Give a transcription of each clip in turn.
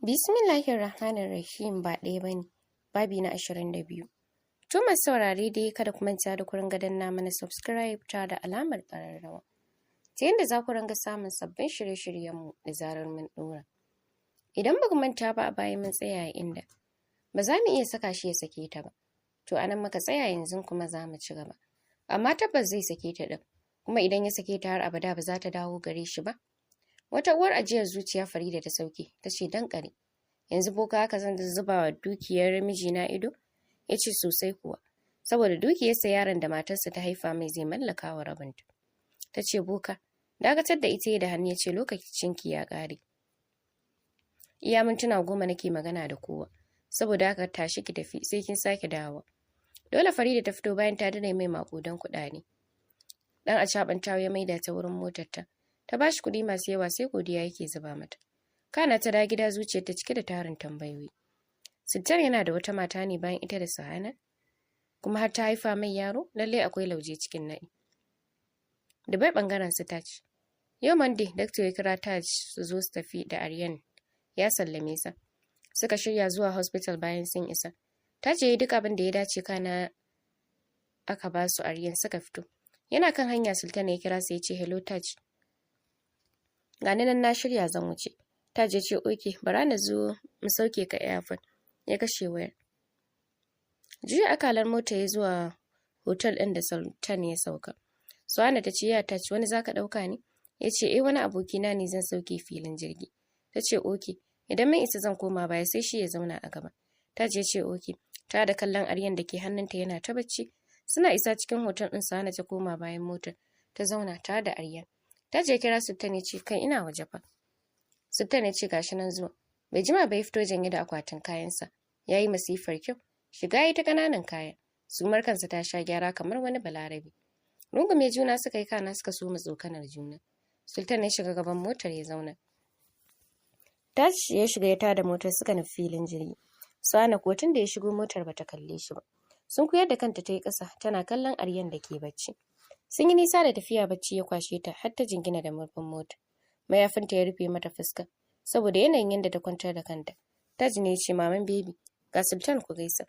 Bismillahirrahmanirrahim ba ɗaya ba ne, babi na 22. To masu saurare dai kada ku manta da ku ringa danna mana subscribe ta da alamar ƙararrawa. Ta yadda za ku ringa samun sabbin shirye-shiryenmu da zarar mun ɗora. Idan ba ku manta ba a baya mun tsaya inda ba za mu iya saka shi ya sake ta ba. To anan muka tsaya yanzu kuma za mu ci gaba. Amma tabbas zai sake ta ɗin, kuma idan ya sake ta har abada ba za ta dawo gare shi ba. Wata uwar ajiyar zuciya Farida ta sauke, ta ce dan ƙare. Yanzu boka haka zan zuba wa dukiyar mijina ido? Ya ce sosai kuwa, saboda dukiyarsa yaron da matarsa ta haifa mai zai mallaka wa rabinta. Ta ce boka, dakatar da ita da hannu ya ce lokacinki ya ƙare. Iya mintuna 10 nake magana da kowa, saboda haka tashi ki tafi sai kin sake dawowa. Dole Farida ta fito bayan ta dana mai maƙudan kuɗaɗe. Dan acaɓan tawo ya maida ta wurin motarta. Ta bashi kuɗi masu yawa sai godiya yake zuba mata. Kana ta da gida zuciyarta cike da tarin tambayoyi. Sittar yana da wata mata ne bayan ita da Sahana? Kuma har ta haifa mai yaro? Lallai akwai lauje cikin naɗi. Dubai ɓangaren su Taj. Yau Monday, Dakta ya kira Taj su zo su tafi da Aryan. Ya sallame sa. Suka shirya zuwa hospital bayan sun isa. Taj ya yi duk abin da ya dace kana aka ba su Aryan suka fito. Yana kan hanya Sultan ya kira sai ya ce hello Taj. Gani nan na shirya zan wuce. Taj ya ce oke bara na zo mu sauke ka airport. Ya kashe wayar. Juya akalar mota ya zuwa hotel ɗin da Sultan ya sauka. Suhana ta ce ya Taj wani zaka ɗauka ne? Ya ce wani abokina ne zan sauke filin jirgi. Ta ce oke idan mun isa zan koma baya sai shi ya zauna a gaba. Taj ya ce oke. Ta da kallon Aryan da ke hannunta yana ta bacci. Suna isa cikin hotel ɗin Suhana ta koma bayan motar. Ta zauna ta da Aryan. Taj ya kira Sultan ya ce kai ina waje fa. Sultan ya ce gashi nan zuwa. Bai jima bai fito janye da akwatin kayansa. Ya yi masifar kyau. Shiga ya ta ƙananan kaya. Sumar kansa ta sha gyara kamar wani balarabe. Rungume juna suka yi kana suka so tsokanar juna. Sultan ya shiga gaban motar ya zauna. Taj ya shiga ya tada motar suka nufi filin jirgi. Suhana ko tun da ya shigo motar bata kalle shi ba. Sun kuyar da kanta ta yi ƙasa tana kallon Aryan da ke bacci. Sun yi nisa da tafiya bacci ya kwashe ta har ta jingina da murfin mota. Mayafinta ya rufe mata fuska saboda yanayin yadda ta kwantar da kanta. Taj ne ya ce maman baby ga Sultan ku gaisa.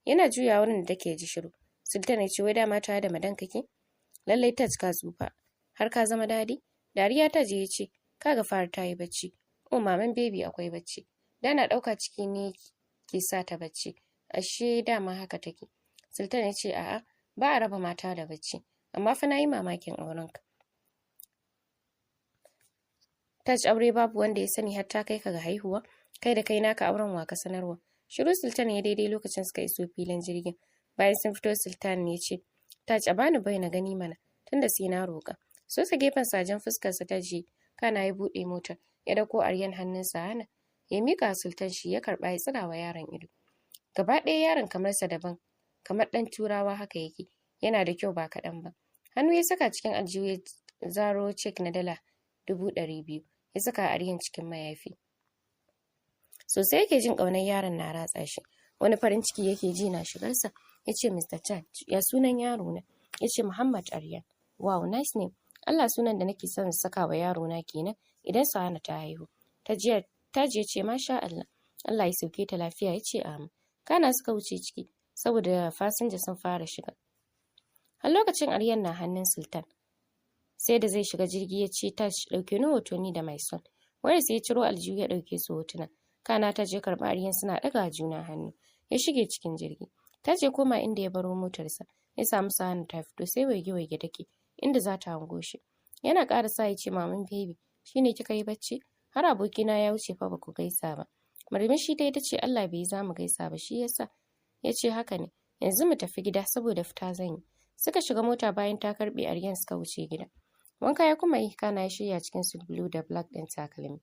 Yana juya wurin da take ji shiru. Sultan ya ce wai dama ta da madan kake? Lallai Taj ka tsufa. Har ka zama dadi? Dariya Taj ya ce kaga fara ta yi bacci. Oh maman baby akwai bacci. Dana ɗauka ciki ne ke sa ta bacci. Ashe dama haka take. Sultan ya ce a'a ba a raba mata da bacci. Amma fa na yi mamakin aurenka. Taj aure babu wanda ya sani har ta kai ka ga haihuwa. Kai da kai naka auren wa ka sanarwa. Shiru Sultan ya daidai lokacin suka iso filin jirgin. Bayan sun fito Sultan ya ce Taj a bani bai na gani mana tunda sai na roƙa. Sosa gefen sajen fuskarsa ta je kana ya buɗe motar. Ya dauko Aryan hannunsa hana. Ya mika Sultan shi ya karɓa ya tsira wa yaron ido. Gaba ɗaya yaron kamar sa daban. Kamar ɗan turawa haka yake. Yana da kyau ba kaɗan ba. Hannu ya saka cikin aljihu ya zaro cek na dala 200,000. Ya saka Aryan cikin mayafi. Sosai yake jin ƙaunar yaron na ratsa shi. Wani farin ciki yake ji na shigarsa. Ya ce Mr. Chan, ya sunan yaro na? Ya ce Muhammad Aryan. Wow, nice name. Allah sunan da nake son saka wa yaro na kenan idan Sahana ta haihu. Taji ya ce masha Allah. Allah ya sauke ta lafiya ya ce amin. Kana suka wuce ciki saboda fasinja sun fara shiga. Har lokacin Aryan na hannun Sultan. Sai da zai shiga jirgi ya ce Taj ɗauke ni hoto ni da mai son. Wanda sai ya ciro aljihu ya ɗauke su hotuna. Kana Taj ya karɓi Aryan suna ɗaga juna hannu. Ya shige cikin jirgi. Taj ya koma inda ya baro motarsa. Ya samu Sahana ta fito sai waige-waige take inda za ta hango shi. Yana ƙara sa ya ce maman baby shine kika yi bacci? Har abokina ya wuce fa baku gaisa ba. Murmushi dai ta ce Allah bai za mu gaisa ba shi yasa. Ya ce haka ne. Yanzu mu tafi gida saboda fita zan yi. Suka shiga mota bayan ta karɓe Aryan suka wuce gida. Wanka ya kuma yi kana ya shirya cikin suit blue da black ɗin takalmi.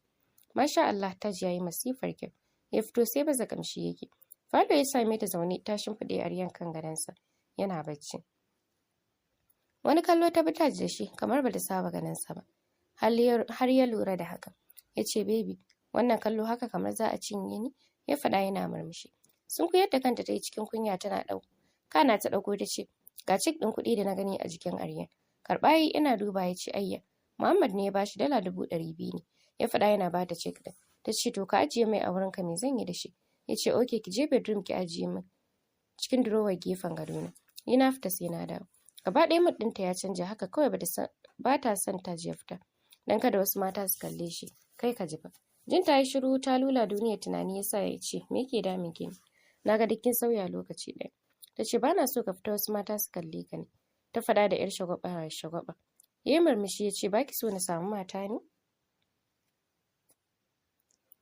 Masha Allah Taj ya yi masifar kyau. Ya fito sai baza kamshi yake. Falo ya same ta zaune ta shimfiɗe Aryan kan gadonsa. Yana bacci. Wani kallo ta bi Taj da shi kamar bata saba ganinsa ba. Har ya lura da haka. Ya ce baby wannan kallo haka kamar za a cinye ni? Ya faɗa yana murmushi. Sun kuyar da kanta ta yi cikin kunya tana ɗau. Kana ta ɗago ta ce ga cik ɗin kuɗi da na gani a jikin Aryan. Karɓa yi ina duba ya ce ayya. Muhammad ne ya bashi dala 200,000 ne. Ya faɗa yana bata cek ɗin. Ta ce to ka ajiye mai a wurinka me zan yi da shi? Ya ce oke ki je bedroom ki ajiye min cikin durowar gefen gadona. Ni na fita sai na dawo. Gaba ɗaya mood ɗinta ya canja haka kawai ba ta son ta ya fita. Dan kada wasu mata su kalle shi. Kai ka ji ba. Jin ta yi shiru ta lula duniya tunani yasa ya ce me yake damun ki? Na ga duk kin sauya lokaci ɗaya. Ta ce ba na so ka fita wasu mata su kalle ka ne. Ta faɗa da ‘yar shagwaba. Ya yi murmushi ya ce ba ki so na samu mata ne?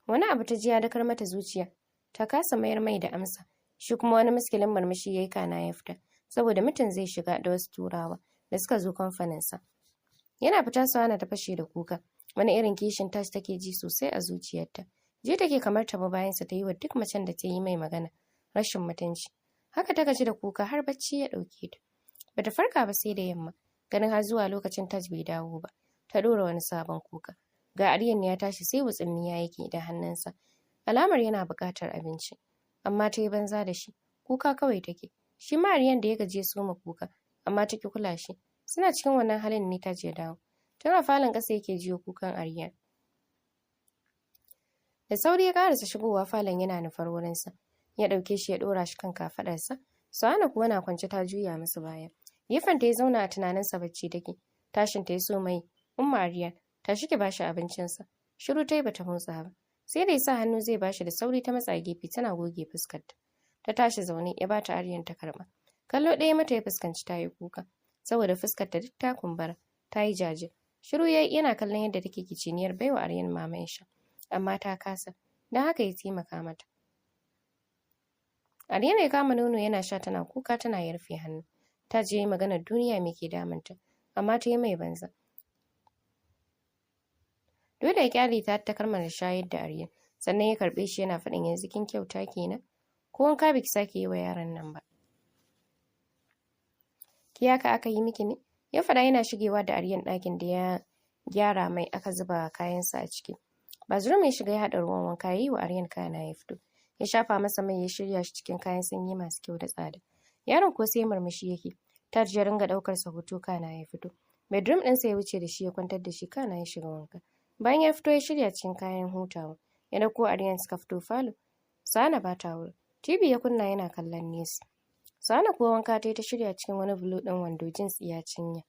Wani abu ta ji ya dakar mata zuciya. Ta kasa mayar mai da amsa. Shi kuma wani muskilin murmushi ya yi kana ya fita. Saboda mutum zai shiga da wasu turawa da suka zo kamfaninsa. Yana fita Suhana ta fashe da kuka. Wani irin kishin tashi take ji sosai a zuciyarta. Je take kamar ta bi bayansa ta yi wa duk macen da ta yi mai magana rashin mutunci. Haka ta gaji da kuka har bacci ya ɗauke ta. Bata farka ba sai da yamma. Ganin har zuwa lokacin Taj bai dawo ba. Ta ɗora wani sabon kuka. Ga Aryan ya tashi sai wutsinniya yake da hannunsa. Alamar yana buƙatar abinci. Amma ta yi banza da shi. Kuka kawai take. Shi ma Aryan da ya gaji ya soma kuka. Amma ta ki kula shi. Suna cikin wannan halin ne Taj ya dawo. Tun a falon ƙasa yake jiyo kukan Aryan. Da sauri ya ƙarasa shigowa falon yana nufar wurinsa. Ya ɗauke shi ya ɗora shi kan kafaɗarsa. Suhana kuwa na kwance ta juya masa baya. Gefenta ya zauna a tunaninsa bacci take. Tashinta ya so mai. Umma Aryan, tashi ki bashi abincinsa. Shiru ta yi bata motsa ba. Sai da ya sa hannu zai bashi da sauri ta matsa gefe tana goge fuskarta. Ta tashi zaune ya bata Aryan ta karɓa. Kallo ɗaya mata ya fuskanci ta yi kuka. Saboda fuskarta duk ta kumbura. Ta yi jaje. Shiru ya yi yana kallon yadda take kiciniyar baiwa Aryan mama ya sha. Amma ta kasa. Don haka ya taimaka mata. Aryan ya kama nono yana sha tana kuka tana yarfe hannu. Ta je maganar duniya me ke damunta. Amma ta yi mai banza. Dole ya kyale ta karmar shayar da Aryan. Sannan ya karɓe shi yana faɗin yanzu kin kyauta kenan. Ko wanka biki sake yi wa yaron nan ba. Ki haka aka yi miki ne? Ya faɗa yana shigewa da Aryan ɗakin da ya gyara mai aka zuba kayansa a ciki. Bathroom ya shiga ya haɗa ruwan wanka ya yi wa Aryan kana ya fito. Ya shafa masa mai ya shirya shi cikin kayan sanyi masu kyau da tsada. Yaron ko sai murmushi yake. Taj ya ringa ɗaukar sa hoto kana ya fito. Bedroom ɗinsa ya wuce da shi ya kwantar da shi kana ya shiga wanka. Bayan ya fito ya shirya cikin kayan hutawa. Ya dauko Aryan suka fito falo. Suhana ba ta wurin. TV ya kunna yana kallon nesa. Suhana kuwa wanka ta yi ta shirya cikin wani blue ɗin wando jeans iya cinya.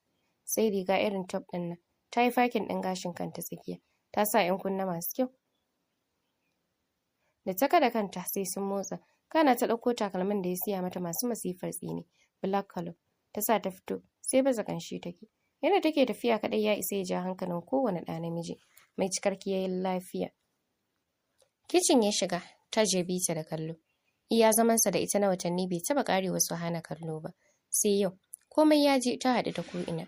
Sai riga irin top ɗin nan. Ta yi fakin ɗin gashin kanta tsakiya. Ta sa 'yan kunna masu kyau. Da ta kada kanta sai sun motsa. Kana ta ɗauko takalmin da ya siya mata masu masifar tsini. Black color. Ta sa ta fito. Sai baza kanshi take. Yadda take tafiya kaɗai ya isa ya ja hankalin kowane ɗa namiji. Mai cikarkiyar lafiya. Kicin ya shiga. Ta je bita da kallo. Iya zamansa da ita na watanni bai taɓa ƙarewa Suhana kallo ba. Sai yau. Komai ya je ta haɗu ta ko'ina.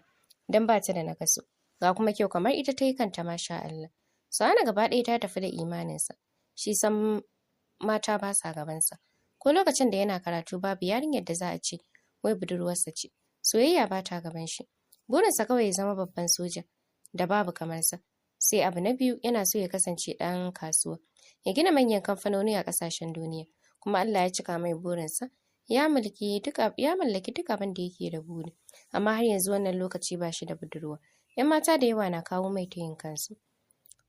Don ba ta da nakasu. Ga kuma kyau kamar ita ta yi kanta masha Allah. Suhana gaba ɗaya ta tafi da imaninsa. Shi san mata ba sa gabansa. Ko lokacin da yana karatu babu yarinyar da za a ce wai budurwarsa ce. Soyayya ba ta gaban shi. Burinsa kawai ya zama babban soja da babu kamarsa. Sai abu na biyu yana so ya kasance ɗan kasuwa. Ya gina manyan kamfanoni a ƙasashen duniya. Kuma Allah ya cika mai burinsa. Ya mallaki duk abin da yake da buri. Amma har yanzu wannan lokaci ba shi da budurwa. 'Yan mata da yawa na kawo mai tayin kansu.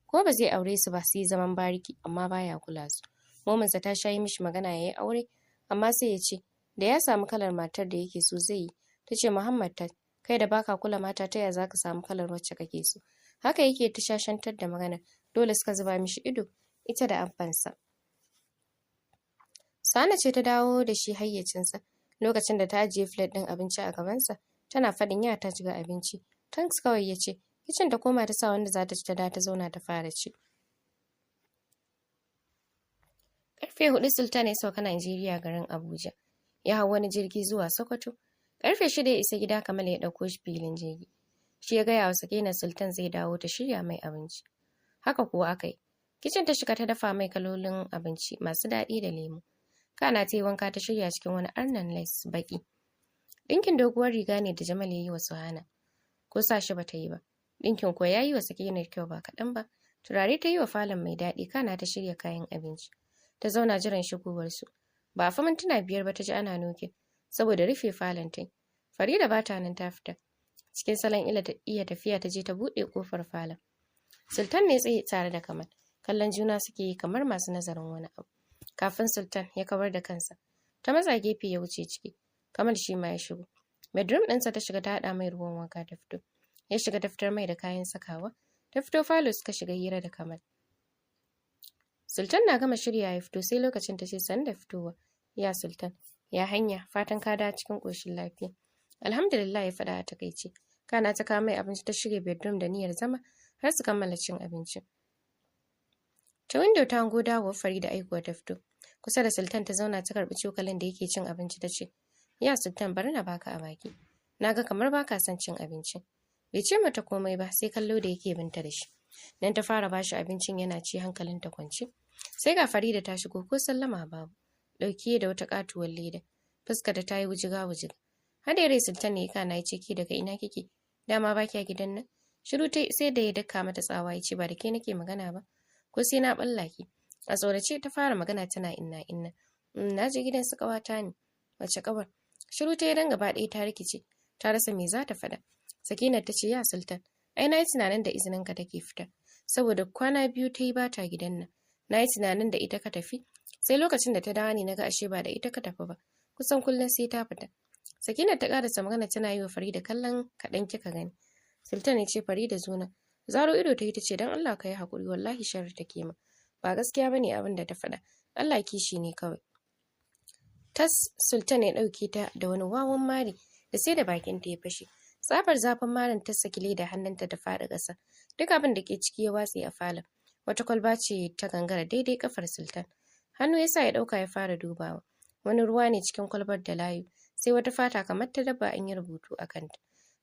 Ko ba zai aure su ba su yi zaman bariki amma baya kula su. Mominsa ta sha yi mishi magana ya yi aure amma sai ya ce da ya samu kalar matar da yake so zai yi. Ta ce Muhammad kai da baka kula mata ta ya za ka samu kalar wacce kake so. Haka yake ta shashantar da magana. Dole suka zuba mishi ido ita da amfansa. Sana ce ta dawo da shi hayyacinsa lokacin da ta ajiye filet ɗin abinci a gabansa. Tana faɗin ya ta ga abinci. Tanks kawai ya ce kicin ta koma ta sa wanda za ta ci ta ta zauna ta fara ci. Karfe 4 Sultan ya sauka Najeriya garin Abuja. Ya hau wani jirgi zuwa Sokoto. Karfe 6 ya isa gida Kamal ya ɗauko shi filin jirgi. Shi ya gaya wa Sakina Sultan zai dawo ta shirya mai abinci. Haka kuwa aka yi. Kicin ta shiga ta dafa mai kalolin abinci masu daɗi da lemu. Kana ta yi wanka ta shirya cikin wani arnan lace baƙi. Ɗinkin doguwar riga ne da Jamal ya yi wa Suhana. Ko sa shi ba ta yi ba. Ɗinkin kuwa ya yi wa Sakinar kyau ba kaɗan ba. Turare ta yi wa falon mai daɗi kana ta shirya kayan abinci. Ta zauna jiran shigowarsu. Ba a fa mintuna 5 ba ta ji ana noke. Saboda rufe falon ta. Farida ba ta nan ta fita. Cikin salon iya tafiya ta je ta buɗe ƙofar falon. Sultan ne tsaye tare da Kamal. kallon juna suke yi kamar masu nazarin wani abu. Kafin Sultan ya kawar da kansa, ta matsa gefe ya wuce ciki. Kamal shi ma ya shigo. Bedroom ɗinsa ta shiga ta haɗa mai ruwan wanka ta fito. Ya shiga ta fitar mai da kayan sakawa. Ta fito falo suka shiga hira da Kamal. Sultan na gama shirya ya fito sai lokacin ta ce san da fitowa. Ya Sultan, ya hanya, fatan ka dawo cikin ƙoshin lafiya. Alhamdulillah ya faɗa a takaice. Kana ta kawo mai abinci ta shirya bedroom da niyyar zama har su kammala cin abincin. Ta window ta hango dawowar Farida aikuwa ta fito. Kusa da Sultan ta zauna ta karɓi cokalin da yake cin abinci ta ce, ya Sultan bari na baka a baki. Na ga kamar baka son cin abincin. Bai ce mata komai ba sai kallo da yake binta da shi. Nan ta fara bashi abincin yana ci hankalinta kwance. Sai ga Farida ta shigo ko sallama babu. Ɗauke da wata katuwar leda. Fuskar ta yi wujiga-wujiga. Hada rai Sultan ne kana ya ce ki daga ina kike? Dama baki a gidan nan? Shiru ta sai da ya daka mata tsawa ya ce ba da ke nake magana ba. Ko sai na balla ki. A tsorace ta fara magana tana inna. Na je gidan su kawata ne. Wace kawar? Shiru ta dan gaba ɗaya ta rikice. Ta rasa me za ta faɗa. Sakinat ta ce ya Sultan, ai na yi tunanin da izinin ka take fita. Saboda kwana biyu ta yi bata gidan nan. Na yi tunanin da ita ka tafi. Sai lokacin da ta dawo ne naga ashe ba da ita ka tafi ba. Kusan kullum sai ta fita. Sakinat ta karasa magana tana yi wa Farida kallon kaɗan kika gani. Sultan ya ce Farida zo nan. Zaro ido ta yi ta ce don Allah ka yi haƙuri wallahi sharri take ma. Ba gaskiya bane abin da ta faɗa. Allah kishi ne kawai. Tas Sultan ya ɗauke ta da wani wawan mari da sai da bakin ta ya fashe. Tsabar zafin marin ta saki leda hannunta ta faɗi ƙasa. Duk abin da ke ciki ya watse a falon. Wata kwalba ce ta gangara daidai kafar Sultan. Hannu ya sa ya ɗauka ya fara dubawa. Wani ruwa ne cikin kwalbar da layu. Sai wata fata kamar ta dabba an yi rubutu a kanta.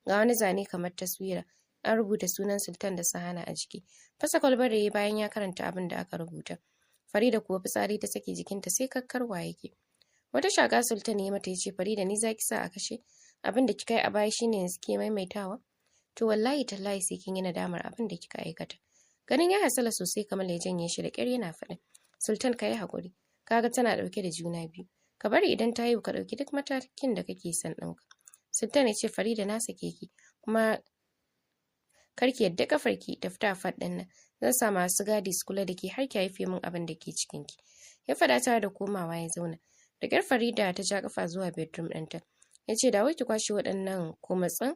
Ga wani zane kamar taswira. An rubuta sunan Sultan da Sahana a jiki. Fasa kwalbar da ya bayan ya karanta abin da aka rubuta. Farida kuwa fitsari ta saki jikinta sai kakkarwa yake. Wata shaka Sultan ya mata ya ce Farida ni zaki sa a kashe. Abin da kika yi a baya shine yanzu ke maimaitawa. To wallahi tallahi sai kin yi nadamar abin da kika aikata. Ganin ya hasala sosai kamar ya janye shi da ƙyar yana faɗin. Sultan ka yi haƙuri. Kaga tana ɗauke da juna biyu. Ka bari idan ta haihu ka ɗauki duk matakin da kake son ɗauka. Sultan ya ce Farida na sake ki kuma karki yadda kafarki ta fita faɗin nan. Zan sa masu gadi su kula da ke har ki haife min abin da ke cikin ki. Ya faɗa tare da komawa ya zauna. Da ƙyar Farida ta ja kafa zuwa bedroom ɗinta. Ya ce dawo ki kwashe waɗannan komatsin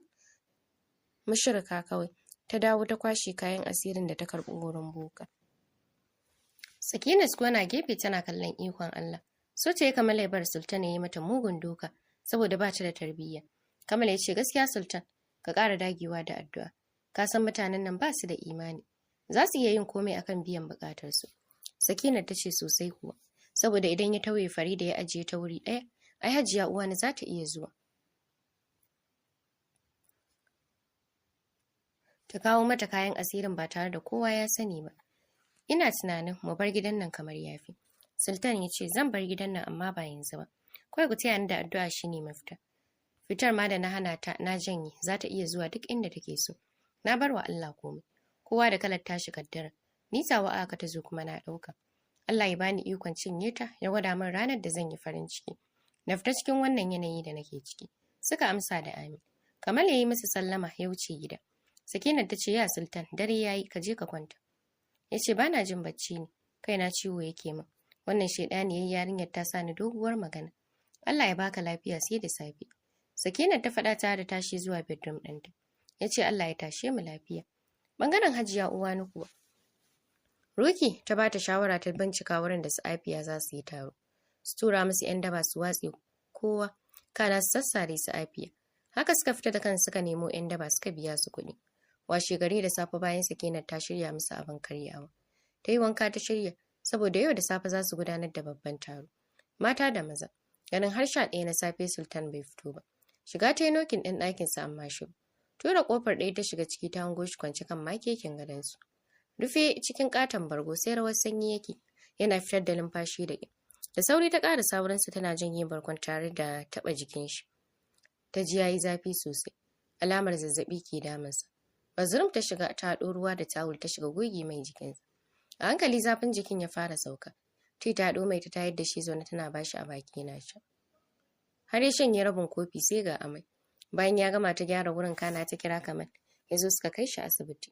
mushirka kawai. Ta dawo ta kwashe kayan asirin da ta karɓo wurin boka. Sakinat kuwa na gefe tana kallon ikon Allah. So ta yi Kamal ya bar Sultan ya yi mata mugun doka saboda ba ta da tarbiyya. Kamal ya ce gaskiya Sultan ka ƙara dagewa da addu'a. Ka san mutanen nan ba su da imani. Za su iya yin komai akan biyan buƙatarsu. Sakinat ta ce sosai kuwa. Saboda idan ya tauye Farida ya ajiye ta wuri ɗaya, ai Hajiya uwani za ta iya zuwa. Ta kawo mata kayan asirin ba tare da kowa ya sani ba. Ina tunanin mu bar gidan nan kamar yafi. Sultan ya ce zan bar gidan nan amma ba yanzu ba. Kawai ku taya ni da addu'a shine mafita. Fitar ma da na hana ta na janye za ta iya zuwa duk inda take so. Na bar wa Allah komai. Kowa da kalar tashi kaddara. Ni tawa aka ta zo kuma na ɗauka. Allah ya bani ikon cinye ta ya gwada min ranar da zan yi farin ciki. Na fita cikin wannan yanayi da nake ciki. Suka amsa da amin. Kamal ya yi musu sallama ya wuce gida. Sakinat ta ce ya Sultan dare yayi ka je ka kwanta. Ya ce bana jin bacci ne. Kaina ciwo yake min. Wannan shaidaniyar yarinyar ta sa ni doguwar magana. Allah ya baka lafiya sai da safe. Sakinat ta faɗa ta da tashi zuwa bedroom ɗinta. Ya ce Allah ya tashe mu lafiya. Bangaren Hajiya uwani kuwa. Ruki ta bata shawara ta bincika wurin da su Afiya za su yi taro. Su tura musu 'yan daba su watse kowa. Kana su sassare su Afiya. Haka suka fita da kan suka nemo 'yan daba suka biya su kuɗi. Washe gari da safe bayan Sakinat ta shirya musu abin karyawa. Ta yi wanka ta shirya saboda yau da safe za su gudanar da babban taro. Mata da maza. Ganin har 11 na safe Sultan bai fito ba. Shiga ta yi nokin ɗin ɗakinsa amma shiru. Tura ƙofar ɗaya ta shiga ciki ta hango shi kwance kan makekin gadonsu. Rufe cikin ƙaton bargo sai rawar sanyi yake yana fitar da numfashi da ƙyar. Da sauri ta ƙara saurinsa tana janye bargon tare da taɓa jikin shi. Ta ji yayi zafi sosai. Alamar zazzaɓi ke damunsa. Bazurum ta shiga ta haɗo ruwa da tawul ta shiga goge mai jikinsa. A hankali zafin jikin ya fara sauka. Ta haɗo mai ta tayar da shi zaune tana bashi a baki na sha. Har ya shanye rabin kofi sai ga amai. Bayan ya gama ta gyara wurin kana ta kira Kamal. Ya zo suka kai shi asibiti.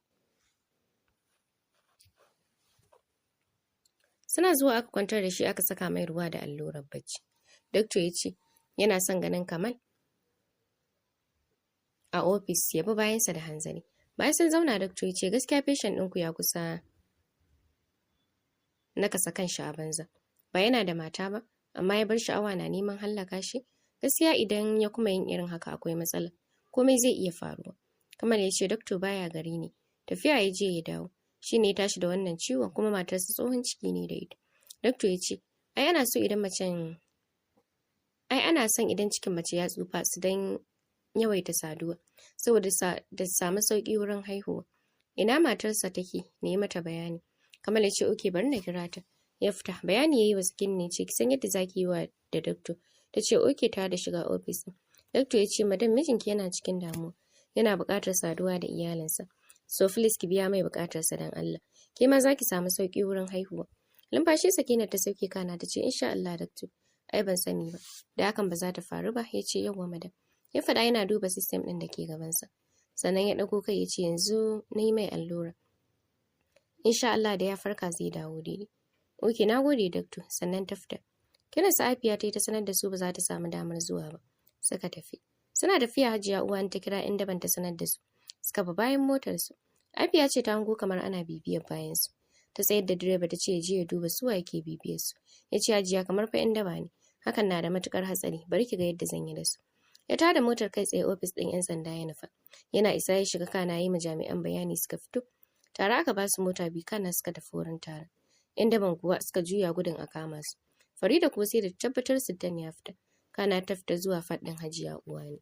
Suna zuwa aka kwantar da shi aka saka mai ruwa da allurar bacci. Doctor ya ce yana son ganin Kamal a ofis ya bi bayansa da hanzari. Bayan sun zauna Doctor ya ce gaskiya patient ɗinku ya kusa nakasa kanshi a banza. Ba yana da mata ba, amma ya bar sha'awa na neman hallaka shi. Gaskiya idan ya kuma yin irin haka akwai matsala. Komai zai iya faruwa. Kamal ya ce Doctor baya gari ne. Tafiya ya je ya dawo. Shi ne ya tashi da wannan ciwon kuma matarsa tsohon ciki ne da ita. Doctor ya ce ana son idan cikin mace ya tsufa su dan yawaita saduwa saboda da samu sauki wurin haihuwa. Ina matarsa take ne mata bayani. Kamal ya ce oke bari na kira ta. Ya fita bayani yayi wa Sakin ne ce kisan yadda zaki yi wa da Doctor. Ta ce oke ta da shiga ofis. Doctor ya ce madam mijinki yana cikin damuwa. Yana buƙatar saduwa da iyalinsa. So please ki biya mai buƙatarsa dan Allah. Ke ma zaki samu sauki wurin haihuwa. Lumfashi Sakina ta sauke kana ta ce insha Allah Doctor. Ai ban sani ba. Da hakan ba za ta faru ba ya ce yawwa madam. Ya faɗa yana duba system ɗin da ke gabansa. Sannan ya ɗago kai ya ce yanzu na yi mai allura. Insha Allah da ya farka zai dawo daidai. Oke na gode Doctor. Sannan ta fita. Kiran Safiya ta yi ta sanar da su ba za ta samu damar zuwa ba. Suka tafi. Suna tafiya Hajiya uwan ta kira inda ban ta sanar da su. Suka bi bayan motarsu. Afiya ce ta hango kamar ana bibiyar bayansu. Ta tsayar da direba ta ce je ya duba su wa yake bibiyar su. Ya ce Hajiya kamar fa yan daba ne. Hakan na da matukar hatsari. Bari ki ga yadda zan yi da su. Ya tada motar kai tsaye ofis ɗin 'yan sanda ya nufa. Yana isa ya shiga kana yi ma jami'an bayani suka fito. Tare aka ba su mota biyu kana suka tafi wurin taron. 'Yan daban kuwa suka juya gudun a kama su. Farida kuwa sai da tabbatar Sultan ya fita. Kana ta fita zuwa faɗin Hajiya Uwani.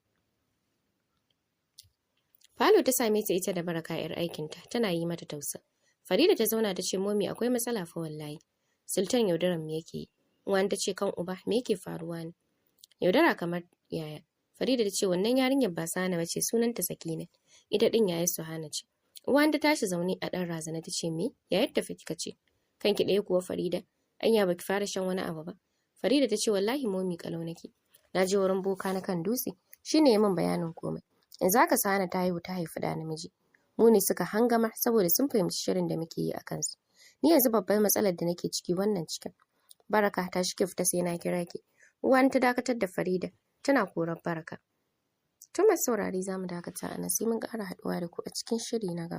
Falo ta same ta ita da Baraka 'yar aikinta tana yi mata tausa. Farida ta zauna ta ce momi akwai matsala fa wallahi. Sultan yaudaran me yake yi? Uwan ta ce kan uba me yake faruwa ne? Yaudara kamar yaya. Farida ta ce wannan yarinyar ba Sana bace sunanta Sakina. Ita din yaya Suhana ce. Uwan ta tashi zaune a dan razana ta ce me? Yayar ta kika ce. Kanki ɗaya kuwa Farida. Anya baki fara shan wani abu ba. Farida ta ce wallahi momi kalau nake. Na je wurin boka na kan dutse. Shine ya min bayanin komai. Yanzu haka Sana ta haifi da namiji. Mu ne suka hangamar saboda sun fahimci shirin da muke yi a kansu. Ni yanzu babbar matsalar da nake ciki wannan cikin. Baraka ta shi fita sai na kira ki. Uwan ta dakatar da Farida tana korar Baraka. Tun masu saurari za mu dakata a nan sai mun ƙara haɗuwa da ku a cikin shiri na gaba.